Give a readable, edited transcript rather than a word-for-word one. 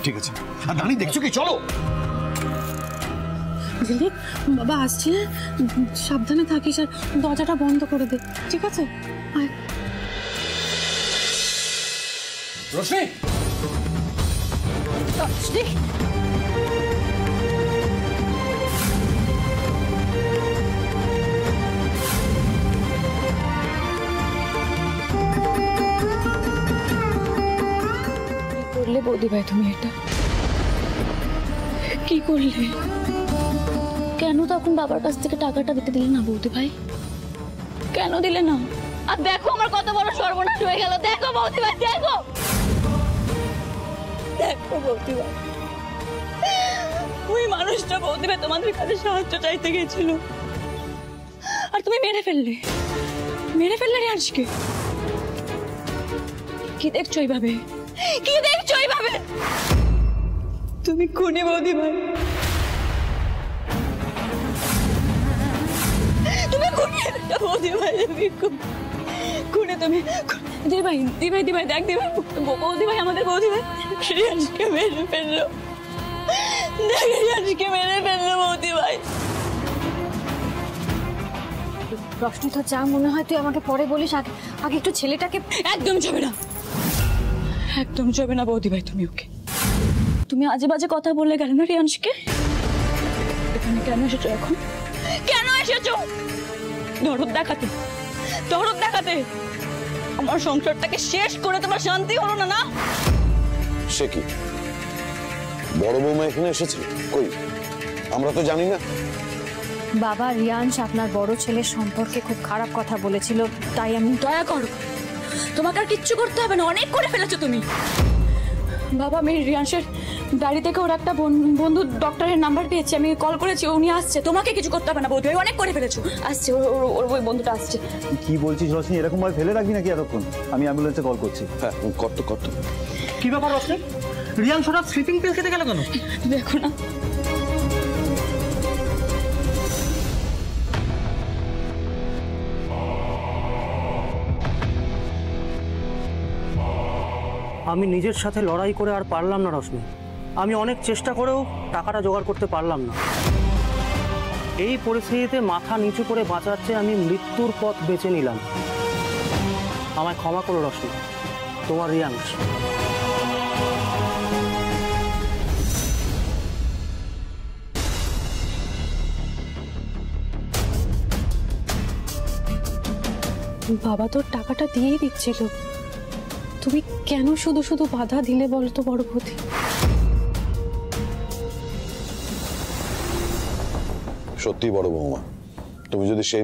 ঠিক আছে। আর রানী দেখছো কি, চলো। দিদি বাবা আসছি, হ্যাঁ সাবধানে থাকিস আর দরজাটা বন্ধ করে দে, ঠিক আছে? রোশনি, রোশনি, করলে বৌদি ভাই তুমি এটা কি করলে? কেন তখন বাবার কাছ থেকে টাকাটা দিতে দিলে না বৌদি ভাই? কেন দিলে না? আর দেখো আমার কত বড় সর্বনাশ হয়ে গেল। দেখো বৌদি ভাই, দেখো দেখো বৌদি ভাই, ওই মানুষটা বৌদি ভাই তোমাদের কাছে সাহায্য চাইতে গেছিল আর তুমি মেরে ফেললে রিয়াজকে। কি দেখছো এইভাবে? কি দেখছো এইভাবে? তুমি খুনি বৌদি ভাই, তুমি খুনি বৌদি ভাই, খুনি তুমি। দিদি ভাই দেখ বৌদি ভাই, আমাদের বৌদি ভাই রিয়াজকে মেরে ফেললো। দেখ রিয়াজকে মেরে ফেললো বৌদি ভাই। রোশনি তো যা মনে হয় তুই আমাকে পরে বলিস, আগে একটু ছেলেটাকে। একদম যাবে না বৌদি ভাই। তুমি আজে বাজে কথা বললে গেল না রিয়াংশকে। এখানে কেন এসেছো এখন? কেন এসেছো? দরদ দেখাতে আমার সংসারটাকে শেষ করে তোমার শান্তি হলো না? না সে কি বড় বৌমা এখানে এসেছে? কই, আমরা তো জানি না। বাবা, রিয়াংশ আপনার বড় ছেলের সম্পর্কে খুব খারাপ কথা বলেছিল, তাই আমি। দয়া করো, তোমাকে আর কিচ্ছু করতে হবে না, অনেক করে ফেলেছো তুমি। বাবা, আমি রিয়াংশের বাড়ি থেকে ওর একটা বন্ধু ডক্টরের নাম্বার পেয়েছি, আমি কল করেছি, উনি আসছে। তোমাকে কিছু করতে হবে না বৌদি, অনেক করে ফেলেছো। আসছে ওর ওই বন্ধুটা আসছে। কি বলছিস রোশনি? এরকম ভাবে ফেলে রাখবি নাকি এতক্ষণ? আমি অ্যাম্বুলেন্সে কল করছি। হ্যাঁ, কত কি ব্যাপার রোশনি? রিয়াংশ হঠাৎ স্লিপিং পিল খেতে গেল কেন? দেখো না, আমি নিজের সাথে লড়াই করে আর পারলাম না রোশনি। আমি অনেক চেষ্টা করেও টাকাটা জোগাড় করতে পারলাম না। এই পরিস্থিতিতে মাথা নিচু করে বাঁচার চেয়ে আমি মৃত্যুর পথ বেছে নিলাম। আমায় ক্ষমা করো রোশনি, তোমার রিয়াংশ। বাবা তোর টাকাটা দিয়েই দিচ্ছিল, তুমি কেন শুধু বাধা দিলে বলো তো বড় বৌদি? সত্যি বড় বৌমা, তুমি যদি সেই